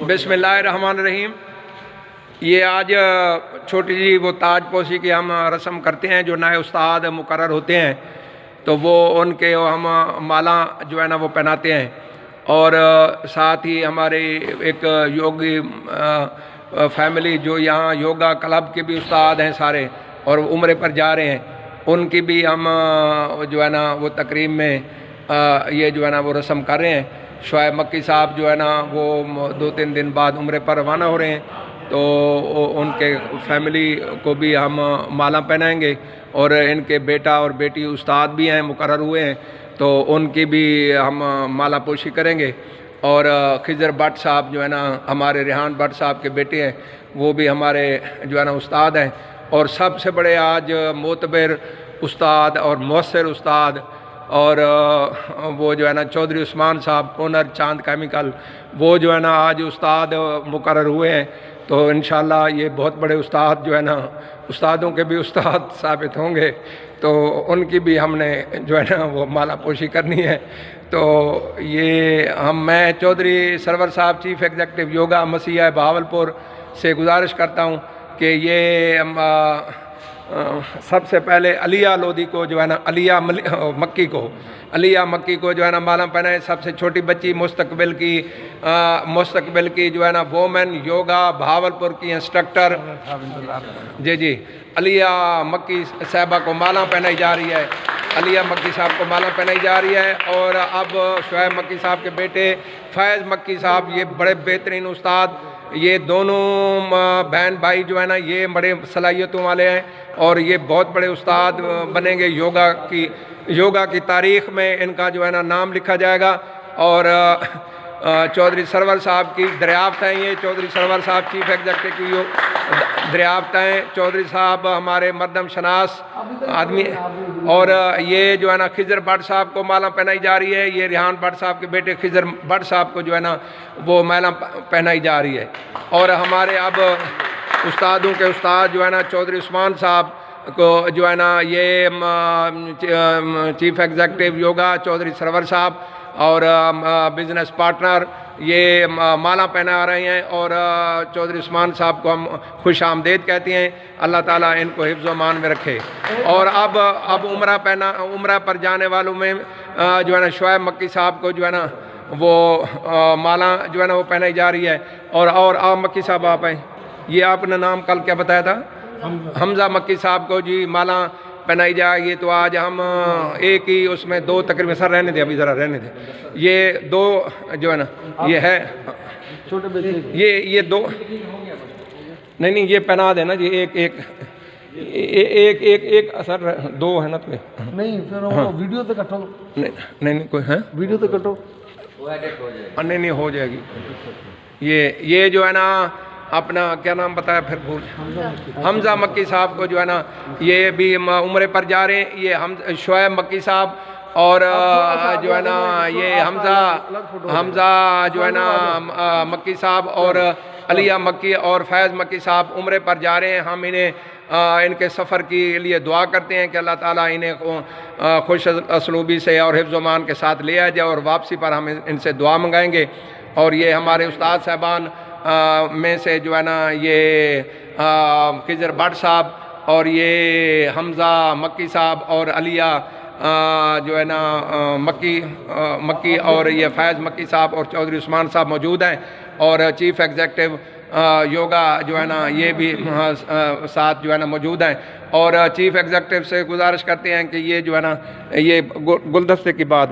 बिस्मिल्लाहिर्रहमानिर्रहीम। ये आज छोटी जी वो ताजपोशी की हम रस्म करते हैं। जो नए उस्ताद मुकर्रर होते हैं तो वो उनके हम माला जो है ना वो पहनाते हैं। और साथ ही हमारे एक योगी फैमिली जो यहाँ योगा क्लब के भी उस्ताद हैं सारे और उम्रे पर जा रहे हैं, उनकी भी हम जो है ना वो तकरीब में ये जो है ना वो रस्म कर रहे हैं। शुआइब मक्की साहब जो है ना वो 2-3 दिन बाद उम्रे पर रवाना हो रहे हैं, तो उनके फैमिली को भी हम माला पहनाएंगे। और इनके बेटा और बेटी उस्ताद भी हैं, मुकर्रर हुए हैं, तो उनकी भी हम माला पोशी करेंगे। और खिजर भट्ट साहब जो है ना हमारे रेहान भट्ट साहब के बेटे हैं, वो भी हमारे जो है ना उस्ताद हैं। और सबसे बड़े आज मोतबर उस्ताद और मौसर उस्ताद और वो जो है ना चौधरी उस्मान साहब ओनर चांद केमिकल, वो जो है ना आज उस्ताद मुकर्रर हुए हैं। तो इंशाल्लाह ये बहुत बड़े उस्ताद जो है ना उस्तादों के भी उस्ताद साबित होंगे, तो उनकी भी हमने जो है ना वो माला पोशी करनी है। तो ये मैं चौधरी सरवर साहब चीफ़ एग्जेक्टिव योगा मसीहा बहावलपुर से गुजारिश करता हूँ कि ये सबसे पहले अलिया लोधी को जो है ना अलिया मक्की को जो है ना माला पहनाए। सबसे छोटी बच्ची मुस्तकबिल की जो है ना वोमेन योगा बहावलपुर की इंस्ट्रक्टर जी अलिया मक्की साहबा को माला पहनाई जा रही है। अलिया मक्की साहब को माला पहनाई जा रही है। और अब शुआइब मक्की साहब के बेटे फैज़ मक्की साहब, ये बड़े बेहतरीन उस्ताद, ये दोनों बहन भाई जो है ना ये बड़े सलाहियतों वाले हैं और ये बहुत बड़े उस्ताद बनेंगे। योगा की तारीख़ में इनका जो है ना नाम लिखा जाएगा। और चौधरी सरवर साहब की दरियाफ्त हैं, ये चौधरी सरवर साहब चीफ़ एग्जेक्टिव की दरियाफ्त हैं। चौधरी साहब हमारे मर्दम शनास आदमी। और ये जो है ना खिजर भट्ट साहब को माला पहनाई जा रही है। ये रेहान भट्ट साहब के बेटे खिजर भट्ट साहब को जो है ना वो माला पहनाई जा रही है। और हमारे अब उस्तादों के उस्ताद जो है ना चौधरी उस्मान साहब को जो है ना ये चीफ़ एग्जेक्टिव योगा चौधरी सरवर साहब और बिज़नेस पार्टनर ये माला पहना रहे हैं। और चौधरी उस्मान साहब को हम खुश आमदेद कहते हैं। अल्लाह ताला इनको हिफ्ज़ व मान में रखे। और अब उम्रा पर जाने वालों में जो है ना शुआइब मक्की साहब को जो है ना वो माला जो है ना वो पहनाई जा रही है। और आप मक्की साहब आप हैं, ये आपने नाम कल क्या बताया था? हमजा मक्की साहब को जी माला पहनाई जाएगी। तो आज हम एक ही उसमें दो तकरीबन, सर रहने थे, अभी ज़रा रहने थे, ये दो जो है ना ये है छोटे बच्चे, ये दो नहीं ये पहना देना जी। एक सर दो है ना तो नहीं फिर हाँ। वीडियो तो कटो नहीं कोई है वीडियो तो कटो नहीं हो जाएगी। ये जो है ना अपना क्या नाम बताया फिर भूल, हमजा मक्की साहब को जो है ना ये भी उम्रे पर जा रहे हैं। ये हम शुआइब मक्की साहब और जो है ना ये हमजा जो है ना मक्की साहब और अलिया मक्की और फैज़ मक्की साहब उम्रे पर जा रहे हैं। हम इन्हें इनके सफ़र के लिए दुआ करते हैं कि अल्लाह ताला इन्हें खुश असलूबी से और हिफ्ज़ व मान के साथ ले आ जाए। और वापसी पर हम इनसे दुआ मंगाएंगे। और ये हमारे उस्ताद साहबान में से जो है ना ये खिजर भट्ट साहब और ये हमजा मक्की साहब और अलिया जो है ना मक्की और ये फैज़ मक्की साहब और चौधरी उस्मान साहब मौजूद हैं। और चीफ़ एग्जेक्टिव योगा जो है ना ये भी साथ जो है ना मौजूद हैं। और चीफ़ एग्जेक्टिव से गुजारिश करते हैं कि ये जो है ना ये गुलदस्ते की बात